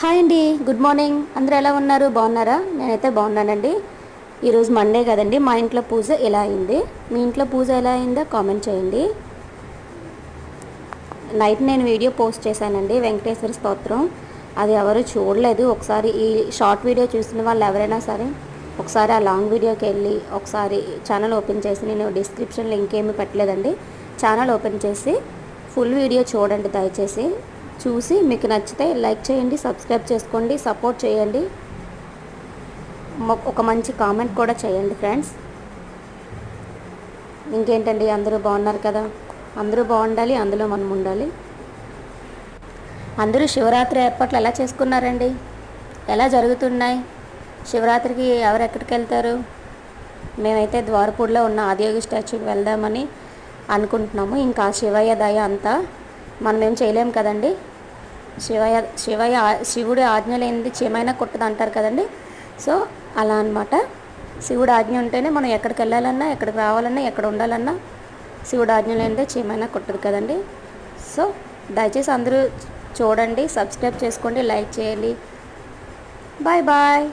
Hi అండి, good morning. అందరూ ఎలా ఉన్నారు? బాగున్నారా? నేనైతే బాగున్నానండి. ఈరోజు మండే కదండి. మా ఇంట్లో పూజ ఎలా అయింది, మీ ఇంట్లో పూజ ఎలా అయిందో కామెంట్ చేయండి. నైట్ నేను వీడియో పోస్ట్ చేశానండి, వెంకటేశ్వర స్తోత్రం. అది ఎవరు చూడలేదు. ఒకసారి ఈ షార్ట్ వీడియో చూసిన వాళ్ళు ఎవరైనా సరే ఒకసారి ఆ లాంగ్ వీడియోకి వెళ్ళి ఒకసారి ఛానల్ ఓపెన్ చేసి, నేను డిస్క్రిప్షన్లో ఇంకేమీ పెట్టలేదండి, ఛానల్ ఓపెన్ చేసి ఫుల్ వీడియో చూడండి దయచేసి. చూసి మీకు నచ్చితే లైక్ చేయండి, సబ్స్క్రైబ్ చేసుకోండి, సపోర్ట్ చేయండి, ఒక మంచి కామెంట్ కూడా చేయండి ఫ్రెండ్స్. ఇంకేంటండి, అందరూ బాగున్నారు కదా? అందరూ బాగుండాలి, అందులో మనం ఉండాలి. అందరూ శివరాత్రి ఏర్పాట్లు ఎలా చేసుకున్నారండి? ఎలా జరుగుతున్నాయి? శివరాత్రికి ఎవరెక్కడికి వెళ్తారు? మేమైతే ద్వారపూడిలో ఉన్న ఆదియోగి స్టాచ్యూకి వెళ్దామని అనుకుంటున్నాము. ఇంకా శివయ్య దయ అంతా మనం ఏం చేయలేము కదండి. శివుడి ఆజ్ఞ లేనిది చీమైనా కొట్టదు అంటారు కదండి. సో అలా అన్నమాట. శివుడి ఆజ్ఞ ఉంటేనే మనం ఎక్కడికి వెళ్ళాలన్నా, ఎక్కడికి రావాలన్నా, ఎక్కడ ఉండాలన్నా శివుడి ఆజ్ఞ లేనిదే చీమైనా కొట్టదు కదండి. సో దయచేసి అందరూ చూడండి, సబ్స్క్రైబ్ చేసుకోండి, లైక్ చేయండి. Bye bye.